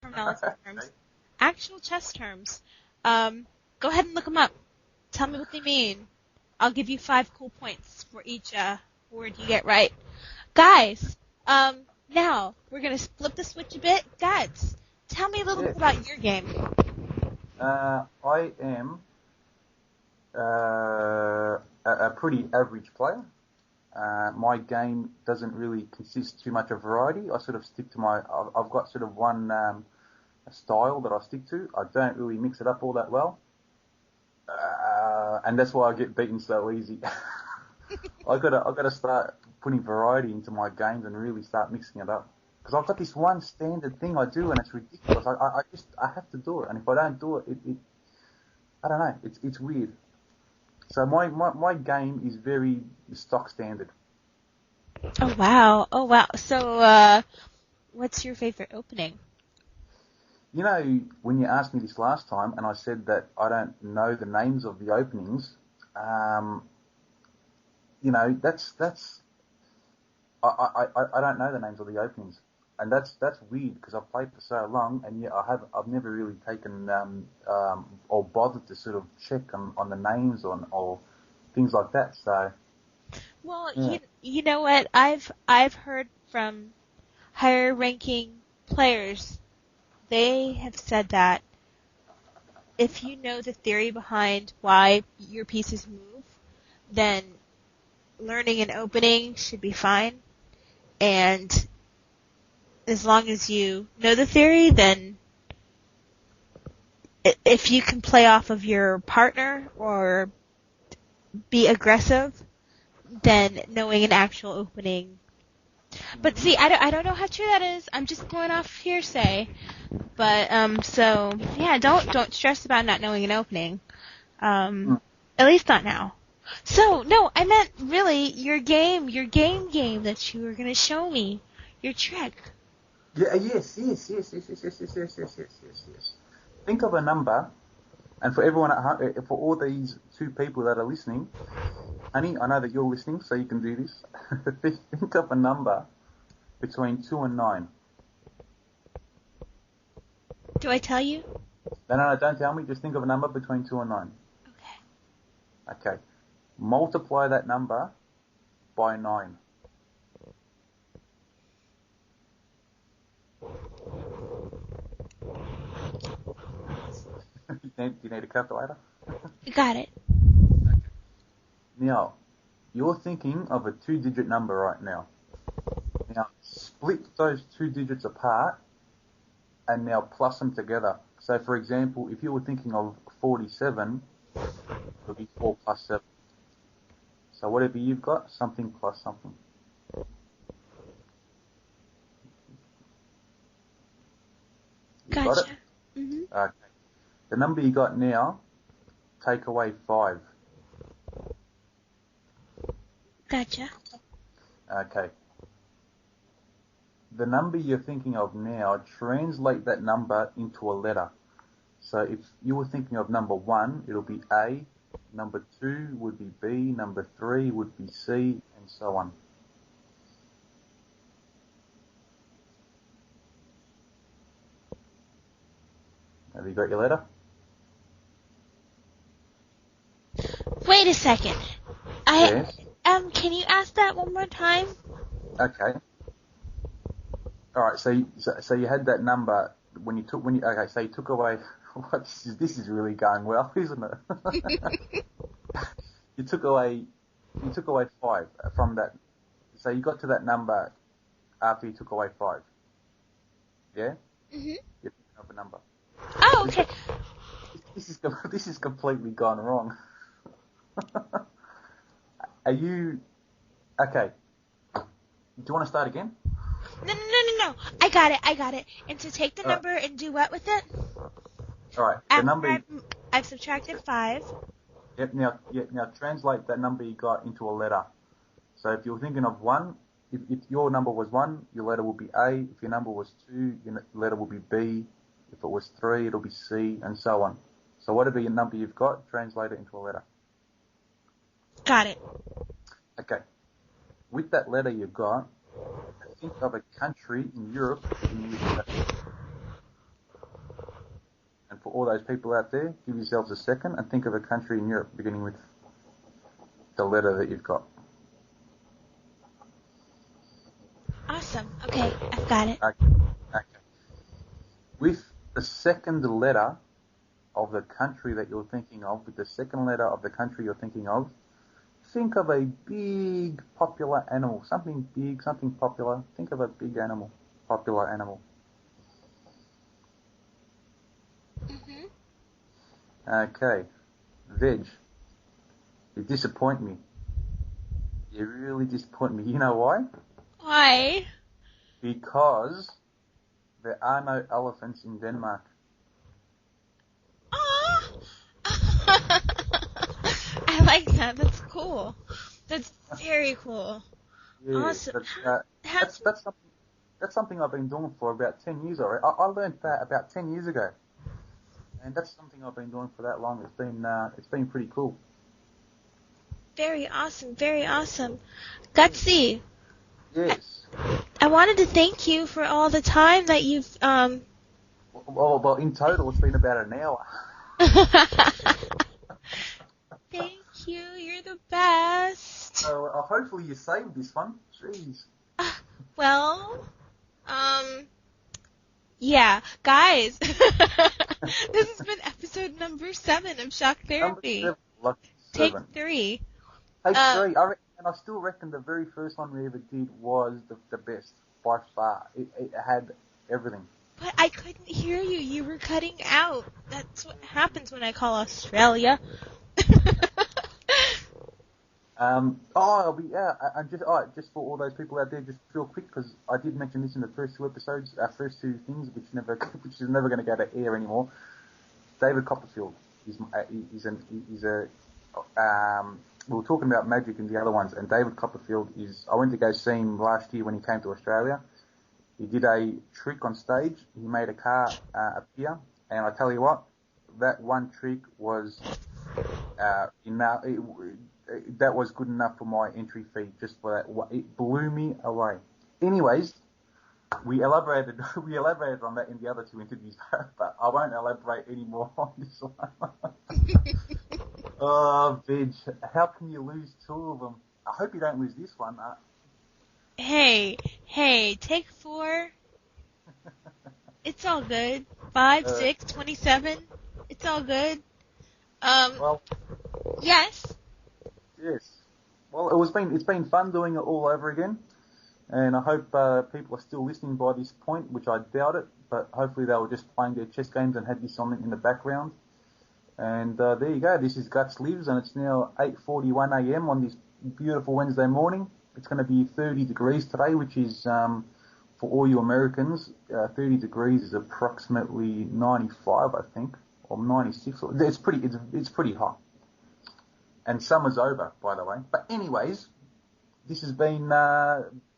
terminology terms. Actual chess terms. Go ahead and look them up. Tell me what they mean. I'll give you 5 cool points for each word you get right. Guys, now we're going to flip the switch a bit. Guys, tell me a little bit about your game. I am a pretty average player. My game doesn't really consist too much of variety. I sort of stick to I've got sort of one style that I stick to. I don't really mix it up all that well. And that's why I get beaten so easy. I gotta start putting variety into my games and really start mixing it up. Because I've got this one standard thing I do and it's ridiculous. I have to do it, and if I don't do it, I don't know. It's weird. So my game is very stock standard. Oh wow. So what's your favorite opening? You know, when you asked me this last time, and I said that I don't know the names of the openings, you know, that's I don't know the names of the openings, and that's weird because I've played for so long, and yet I've never really taken or bothered to sort of check on the names or things like that. So, well, yeah. you know what, I've heard from higher ranking players. They have said that if you know the theory behind why your pieces move, then learning an opening should be fine. And as long as you know the theory, then if you can play off of your partner or be aggressive, then knowing an actual opening. But see, I don't know how true that is. I'm just going off hearsay. But so yeah, don't stress about not knowing an opening. At least not now. So no, I meant really your game that you were gonna show me, your trick. Yeah, yes. Think of a number, and for everyone at home, for all these 2 people that are listening, honey, I know that you're listening, so you can do this. Think of a number between 2 and 9. Do I tell you? No, don't tell me. Just think of a number between 2 and 9. Okay. Multiply that number by 9. Do you need a calculator? You got it. Okay. Now, you're thinking of a 2-digit number right now. Now, split those 2 digits apart and now plus them together. So, for example, if you were thinking of 47, it would be 4 plus 7. So whatever you've got, something plus something. Gotcha. Got it? Mm-hmm. Okay. The number you got now, take away 5. Gotcha. Okay. The number you're thinking of now, translate that number into a letter. So if you were thinking of number 1, it'll be A, number 2 would be B, number 3 would be C, and so on. Have you got your letter? Wait a second. Yes. Can you ask that one more time? Okay. All right. So you had that number okay. So you took away. What this is really going well, isn't it? You took away 5 from that. So you got to that number after you took away 5. Yeah. Mhm. You're thinking of a number. Oh, okay. This is completely gone wrong. Are you okay? Do you want to start again? No. I got it. And to take the number and do what with it? All right. The number. I've subtracted 5. Yep. Now translate that number you got into a letter. So if you're thinking of 1, if your number was 1, your letter will be A. If your number was 2, your letter will be B. If it was 3, it'll be C, and so on. So whatever your number you've got, translate it into a letter. Got it. Okay. With that letter you've got, think of a country in Europe. for all those people out there, give yourselves a second and think of a country in Europe beginning with the letter that you've got. Awesome. Okay, I've got it. Okay. With the second letter of the country that you're thinking of, think of a big popular animal. Something big, something popular. Think of a big animal. Popular animal. Mhm. Okay. Veg. You disappoint me. You really disappoint me. You know why? Why? Because there are no elephants in Denmark. Aw. I like that. That's cool. That's very cool. Yeah, Awesome. that's something I've been doing for about 10 years already. I learned that about 10 years ago, and that's something I've been doing for that long. It's been pretty cool. Very awesome. Very awesome. Gutsy. Yes. I wanted to thank you for all the time that you've Well, in total, it's been about an hour. Thank you. You're the best. So hopefully you saved this one. Jeez. Well, yeah, guys. This has been episode number 7 of Shock Therapy. Lucky Take 7. 3. Take 3. And I still reckon the very first one we ever did was the best by far. It had everything. But I couldn't hear you. You were cutting out. That's what happens when I call Australia. Just for all those people out there, just real quick, because I did mention this in the first 2 episodes, our first 2 things, which is never going to go to air anymore. David Copperfield we were talking about magic in the other ones, and David Copperfield I went to go see him last year when he came to Australia. He did a trick on stage. He made a car appear, and I tell you what, that one trick was that was good enough for my entry fee. Just for that, it blew me away. Anyways, we elaborated on that in the other 2 interviews, but I won't elaborate anymore on this one. Oh, Veg, how can you lose 2 of them? I hope you don't lose this one. Hey, take 4. It's all good. 5, 6, 27. It's all good. Well, yes. Well, it's been fun doing it all over again, and I hope people are still listening by this point, which I doubt it, but hopefully they were just playing their chess games and had this on in the background. And there you go. This is GutsLives, and it's now 8:41 a.m. on this beautiful Wednesday morning. It's going to be 30 degrees today, which is, for all you Americans, 30 degrees is approximately 95, I think, or 96. It's pretty hot. And summer's over, by the way. But anyways, this has been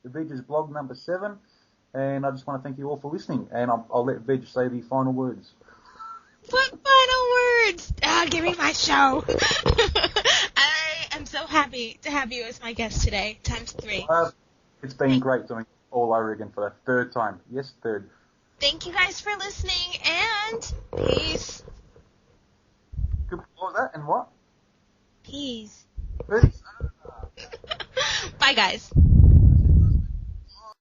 Veg's blog number 7, and I just want to thank you all for listening. And I'll let Veg say the final words. What final words? Give me my show. I am so happy to have you as my guest today, times 3. It's been great doing it all over again for the 3rd time. Yes, 3rd. Thank you guys for listening, and peace. What was that, and what? Peace. Peace. Bye, guys.